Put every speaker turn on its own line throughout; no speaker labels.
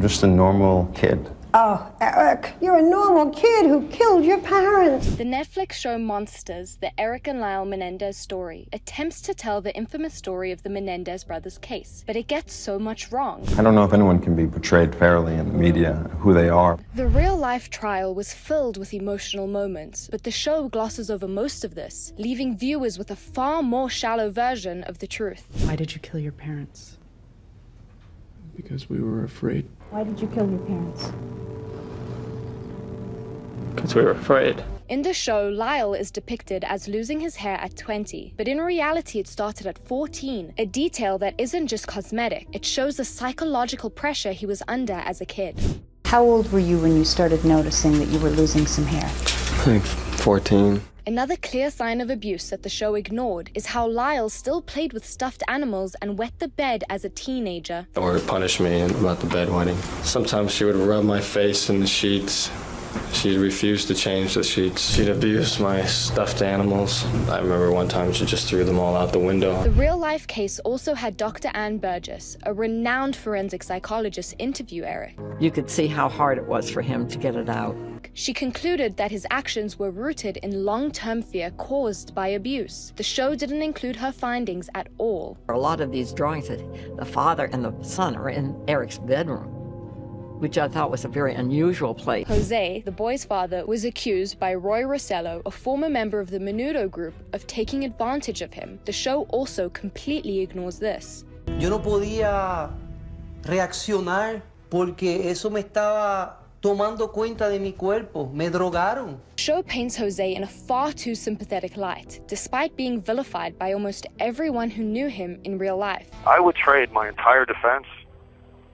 just a normal kid.
Oh, Erik, you're a normal kid who killed your parents.
The Netflix show Monsters, the Erik and Lyle Menendez story, attempts to tell the infamous story of the Menendez brothers' case, but it gets so much wrong.
I don't know if anyone can be portrayed fairly in the media, who they are.
The real-life trial was filled with emotional moments, but the show glosses over most of this, leaving viewers with a far more shallow version of the truth.
Why did you kill your parents?
Because we were afraid.
Why did you kill your parents?
Because we were afraid.
In the show, Lyle is depicted as losing his hair at 20, but in reality it started at 14, a detail that isn't just cosmetic, it shows the psychological pressure he was under as a kid.
How old were you when you started noticing that you were losing some hair?
I think 14.
Another clear sign of abuse that the show ignored is how Lyle still played with stuffed animals and wet the bed as a teenager.
Or punish me about the bedwetting. Sometimes she would rub my face in the sheets. She refused to change the sheets. She'd abuse my stuffed animals. I remember one time she just threw them all out the window.
The real-life case also had Dr. Ann Burgess, a renowned forensic psychologist, interview Erik.
You could see how hard it was for him to get it out.
She concluded that his actions were rooted in long-term fear caused by abuse. The show didn't include her findings at all.
A lot of these drawings, the father and the son are in Erik's bedroom, which I thought was a very unusual place.
Jose, the boy's father, was accused by Roy Rossello, a former member of the Menudo group, of taking advantage of him. The show also completely ignores this.
Yo no podía reaccionar porque eso me estaba tomando cuenta de mi cuerpo. Me drogaron.
The show paints Jose in a far too sympathetic light, despite being vilified by almost everyone who knew him in real life.
I would trade my entire defense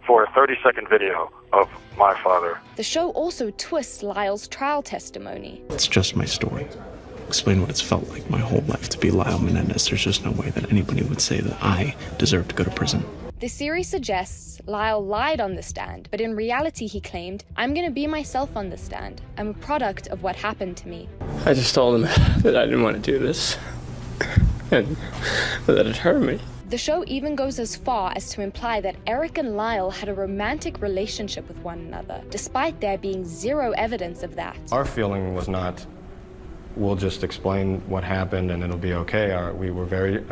for a 30-second video of my father.
The show also twists Lyle's trial testimony.
It's just my story. Explain what it's felt like my whole life to be Lyle Menendez. There's just no way that anybody would say that I deserve to go to prison.
The series suggests Lyle lied on the stand, but in reality he claimed, "I'm gonna be myself on the stand. I'm a product of what happened to me."
I just told him that I didn't want to do this and that it hurt me.
The show even goes as far as to imply that Erik and Lyle had a romantic relationship with one another, despite there being zero evidence of that.
Our feeling was not, we'll just explain what happened and it'll be okay. We were very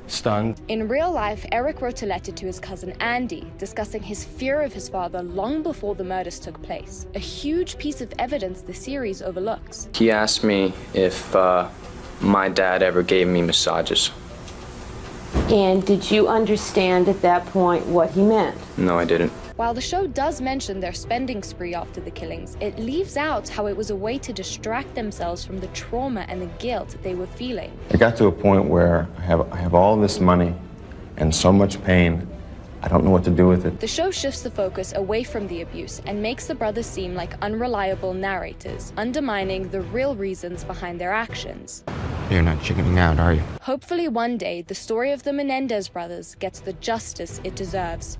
stunned.
In real life, Erik wrote a letter to his cousin Andy, discussing his fear of his father long before the murders took place, a huge piece of evidence the series overlooks.
He asked me if my dad ever gave me massages.
And did you understand at that point what he meant?
No, I didn't.
While the show does mention their spending spree after the killings, it leaves out how it was a way to distract themselves from the trauma and the guilt they were feeling.
It got to a point where I have all this money and so much pain, I don't know what to do with it.
The show shifts the focus away from the abuse and makes the brothers seem like unreliable narrators, undermining the real reasons behind their actions.
You're not chickening out, are you?
Hopefully one day, the story of the Menendez brothers gets the justice it deserves.